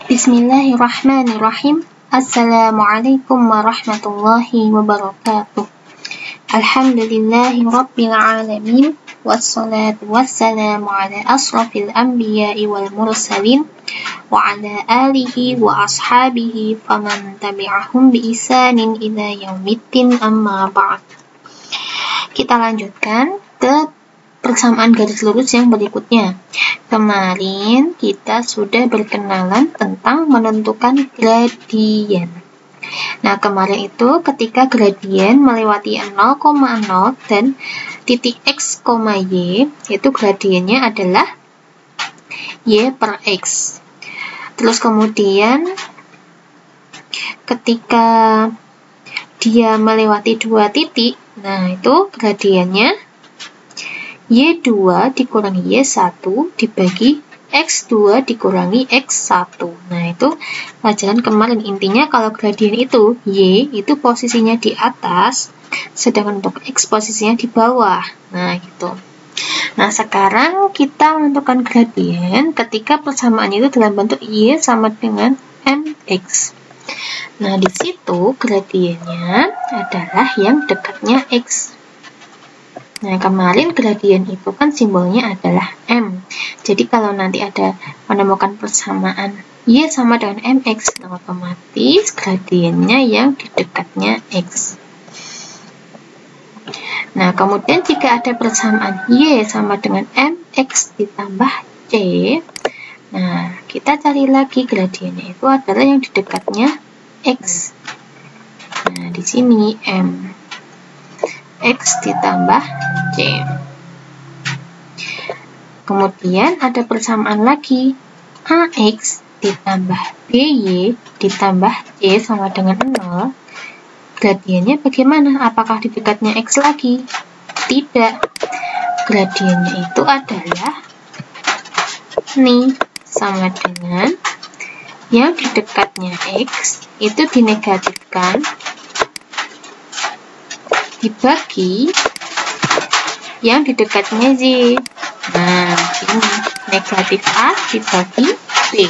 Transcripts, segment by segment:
Bismillahirrahmanirrahim. Assalamualaikum warahmatullahi wabarakatuh. Alhamdulillahi rabbil alamin. Wassalatu wassalamu ala asrafil anbiya'i wal mursalin wa ala alihi wa ashabihi faman tabi'ahum bi ihsanin ila yaumiddin, amma ba'd. Kita lanjutkan ke persamaan garis lurus yang berikutnya. Kemarin kita sudah berkenalan tentang menentukan gradien. Nah, kemarin itu ketika gradien melewati 0,0 dan titik x, y, itu gradiennya adalah y per x. Terus kemudian ketika dia melewati 2 titik, nah itu gradiennya y2 dikurangi y1 dibagi x2 dikurangi x1. Nah, itu pelajaran kemarin. Intinya kalau gradien itu y itu posisinya di atas, sedangkan untuk x posisinya di bawah. Nah, gitu. Nah, sekarang kita menentukan gradien ketika persamaan itu dalam bentuk y sama dengan mx. Nah, di situ gradiennya adalah yang dekatnya x. Nah, kemarin gradien itu kan simbolnya adalah M. Jadi, kalau nanti ada menemukan persamaan Y sama dengan MX, nah otomatis gradiennya yang di dekatnya X. Nah, kemudian jika ada persamaan Y sama dengan MX ditambah C, nah, kita cari lagi gradiennya itu adalah yang di dekatnya X. Nah, di sini M. X ditambah C. Kemudian ada persamaan lagi, AX ditambah BY ditambah C sama dengan 0. Gradiennya bagaimana? Apakah di dekatnya X lagi? Tidak. Gradiennya itu adalah ini, sama dengan yang di dekatnya X itu dinegatifkan dibagi yang di dekatnya Z. Nah, ini negatif A dibagi B.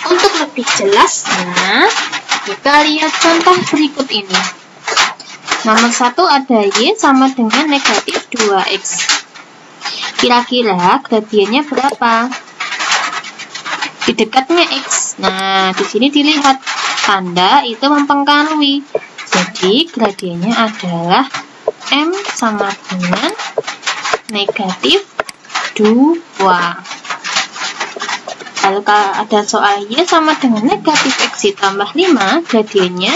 Untuk lebih jelasnya, kita lihat contoh berikut ini. Nomor 1 ada Y sama dengan negatif 2X. Kira-kira gradiennya berapa? Di dekatnya X. Nah, di sini dilihat tanda itu mempengaruhi. Jadi, gradiennya adalah M sama dengan negatif 2. Lalu kalau ada soal Y sama dengan negatif X ditambah 5, gradiennya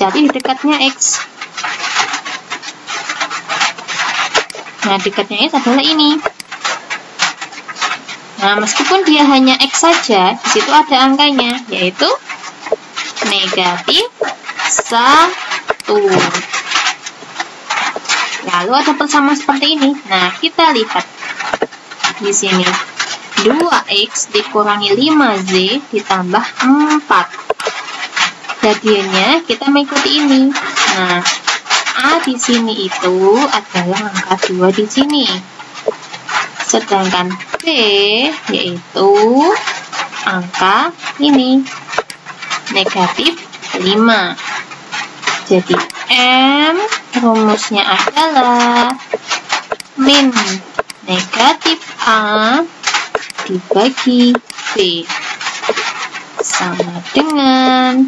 jadi di dekatnya X. Nah, dekatnya X adalah ini. Nah, meskipun dia hanya X saja, di situ ada angkanya, yaitu negatif 1. Lalu ada persamaan seperti ini. Nah, kita lihat di sini 2x dikurangi 5z ditambah 4. Gradiennya kita mengikuti ini. Nah, A di sini itu adalah angka 2 di sini. Sedangkan B yaitu angka ini, negatif 5. Jadi M rumusnya adalah min negatif A dibagi B sama dengan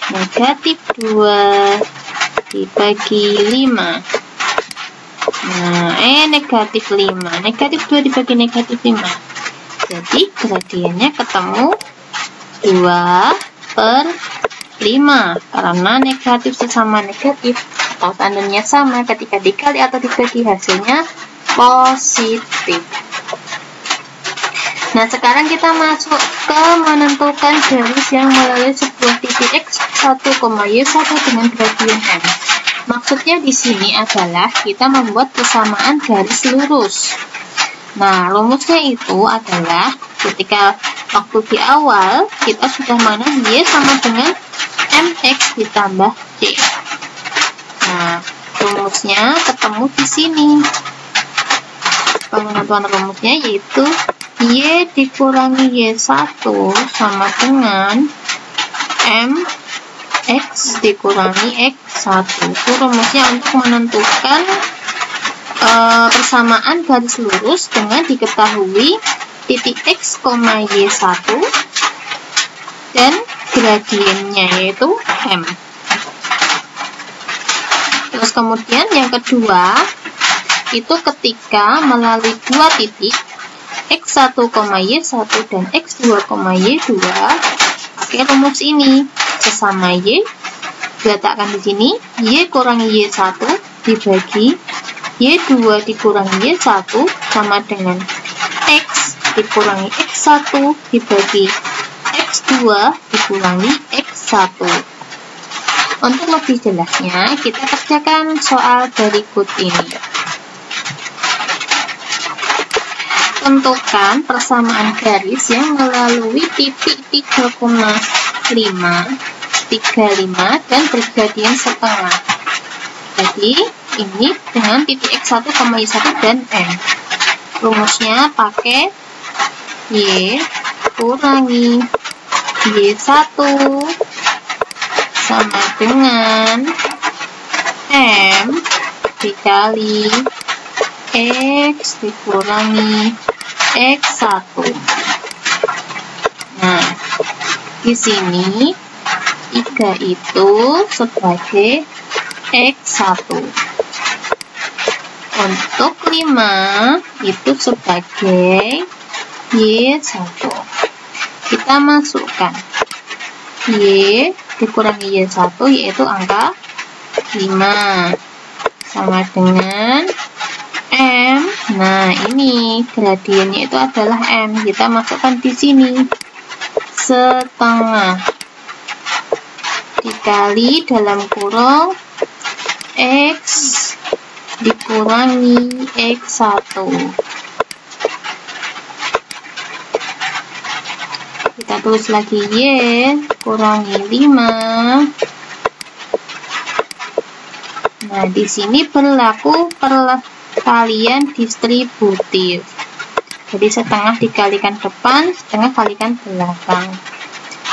negatif 2 dibagi 5. Nah, negatif 5. Negatif 2 dibagi negatif 5. Jadi gradiennya ketemu 2/5, karena negatif sesama negatif atau tandanya sama, ketika dikali atau dibagi hasilnya positif. Nah, sekarang kita masuk ke menentukan garis yang melalui sebuah titik x1, y1 dengan gradien M. Maksudnya di sini adalah kita membuat persamaan garis lurus. Nah, rumusnya itu adalah ketika waktu di awal kita sudah mengenal Y sama dengan MX ditambah C. Nah, rumusnya ketemu di sini. Penentuan rumusnya yaitu Y dikurangi Y1 sama dengan MX dikurangi X1. Itu rumusnya untuk menentukan persamaan garis lurus dengan diketahui titik X, Y1 dan gradiennya yaitu M. Terus kemudian yang kedua itu ketika melalui dua titik X1, Y1 dan X2, Y2 pakai rumus ini. Sesama Y diletakkan di sini, Y kurangi Y1 dibagi Y2 dikurangi Y1 sama dengan X dikurangi X1 dibagi X2 dikurangi X1. Untuk lebih jelasnya, kita kerjakan soal berikut ini. Tentukan persamaan garis yang melalui titik 3,535 dan bergradian setengah. Jadi, ini dengan titik X1, Y1 dan M. Rumusnya pakai Y kurangi Y1 sama dengan M dikali X dikurangi X1. Nah, di sini 3 itu sebagai X1. Untuk 5 itu sebagai Y1. Kita masukkan Y dikurangi Y1 yaitu angka 5 sama dengan M. Nah, ini gradiennya itu adalah M. Kita masukkan di sini setengah dikali dalam kurung X dikurangi X1. Kita tulis lagi Y kurangi 5. Nah, di sini berlaku perkalian distributif. Jadi setengah dikalikan depan, setengah kalikan belakang.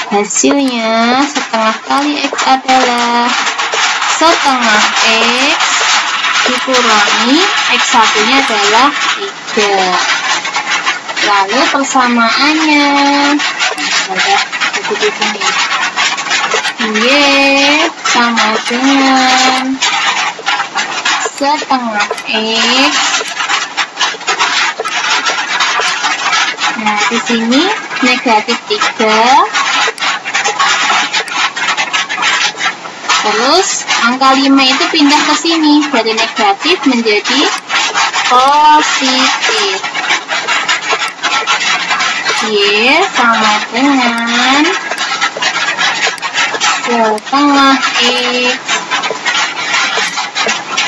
Hasilnya setengah kali X adalah setengah X dikurangi X1-nya adalah 3. Lalu persamaannya ada di sini. Y sama dengan setengah X. Nah, di sini negatif 3. Terus angka 5 itu pindah ke sini dari negatif menjadi positif. Y sama dengan setengah X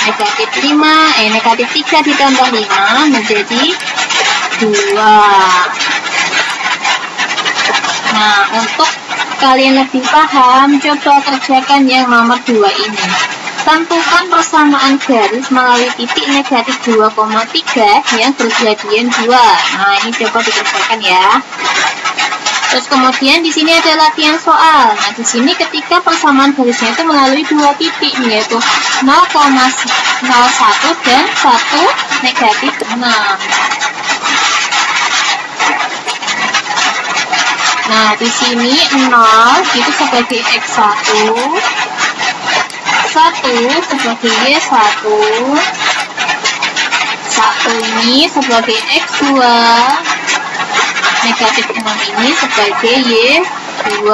negatif 5, negatif 3 ditambah 5 menjadi 2. Nah, untuk kalian lebih paham, coba kerjakan yang nomor 2 ini. Tentukan persamaan garis melalui titik negatif 2,3 yang bergradian 2. Nah, ini coba dikerjakan ya. Terus kemudian di sini ada latihan soal. Nah, di sini ketika persamaan garisnya itu melalui dua titik, yaitu 0,01 dan 1 negatif 6. Nah, di sini 0 itu sebagai X1, 1 sebagai Y1, 1 ini sebagai X2, negatif 6 ini sebagai Y2.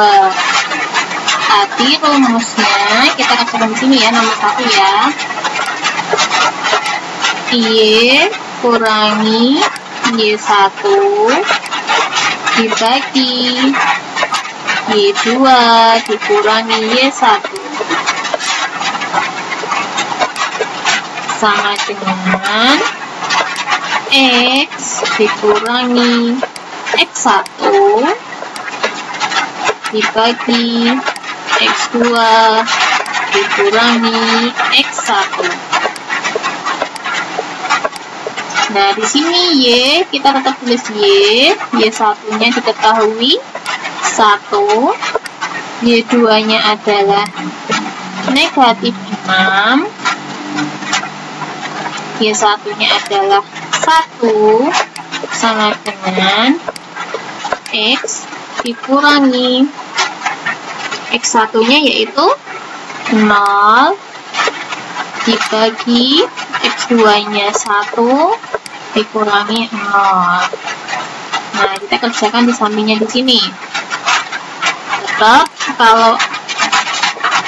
Tadi rumusnya kita kasihkan di sini ya, nomor 1 ya. Y kurangi Y1 dibagi Y2 dikurangi Y1 sama dengan X dikurangi X1 dibagi X2 dikurangi X1. Nah, di sini Y, kita tetap tulis Y satunya diketahui 1, Y2-nya adalah negatif 6, Y1-nya adalah 1, sama dengan X dikurangi X1-nya yaitu 0 dibagi X2-nya 1 dikurangi 0. Nah, kita kerjakan di sampingnya di sini. Tetap kalau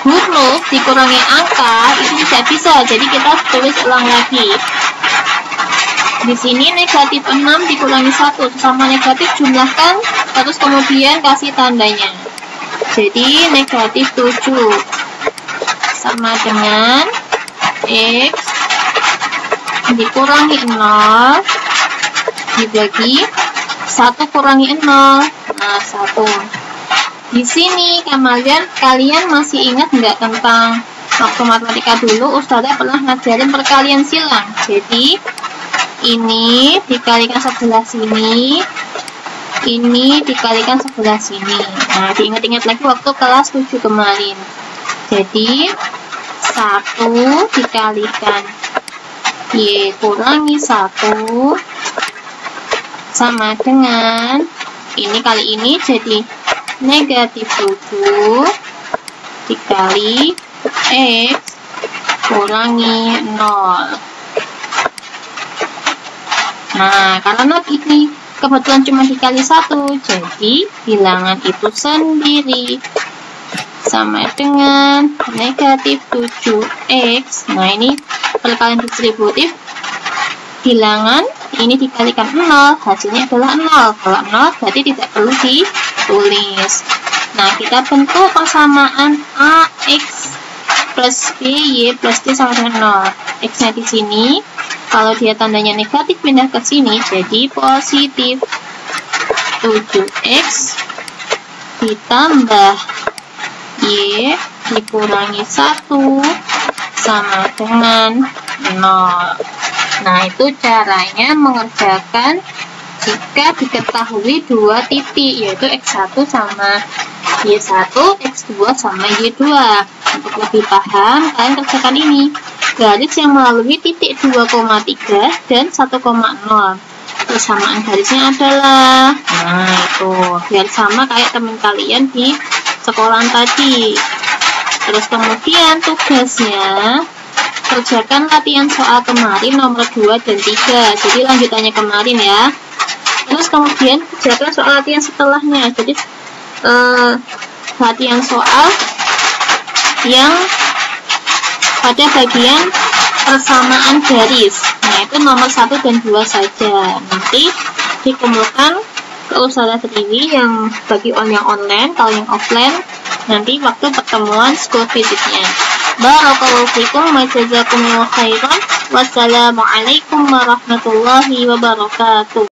huruf dikurangi angka itu tidak bisa, jadi kita tulis ulang lagi. Di sini negatif 6 dikurangi 1 sama negatif, jumlahkan terus kemudian kasih tandanya. Jadi negatif 7 sama dengan X dikurangi 0 dibagi 1 kurangi 0. Nah, 1. Di sini kalian masih ingat nggak tentang waktu matematika dulu? Ustazah pernah ngajarin perkalian silang. Jadi ini dikalikan sebelah sini, ini dikalikan sebelah sini. Nah, diingat-ingat lagi waktu kelas 7 kemarin. Jadi 1 dikalikan Y kurangi 1 sama dengan ini, kali ini jadi negatif 7 dikali X kurangi 0. Nah, karena ini kebetulan cuma dikali 1, jadi bilangan itu sendiri sama dengan negatif 7X. Nah, ini perkalian distributif, bilangan ini dikalikan 0, hasilnya adalah 0. Kalau 0 berarti tidak perlu ditulis. Nah, kita bentuk persamaan AX plus BY plus D sama dengan 0. X-nya di sini, kalau dia tandanya negatif pindah ke sini, jadi positif 7X ditambah Y dikurangi 1 sama dengan 0. Nah, itu caranya mengerjakan jika diketahui dua titik, yaitu X1 sama Y1, X2 sama Y2. Untuk lebih paham, kalian kerjakan ini. Garis yang melalui titik 2,3 dan 1,0. Persamaan garisnya adalah, nah itu, biar sama kayak teman kalian di sekolahan tadi. Terus kemudian tugasnya kerjakan latihan soal kemarin nomor 2 dan 3. Jadi lanjutannya kemarin ya. Terus kemudian kerjakan soal latihan setelahnya. Jadi latihan soal yang pada bagian persamaan garis. Nah, itu nomor 1 dan 2 saja. Nanti dikumpulkan ke Ustazah Triwi yang bagi yang online. Kalau yang offline nanti waktu pertemuan school visitnya. Barakallahu fikum wa jazakumullahu khairan. Wassalamualaikum warahmatullahi wabarakatuh.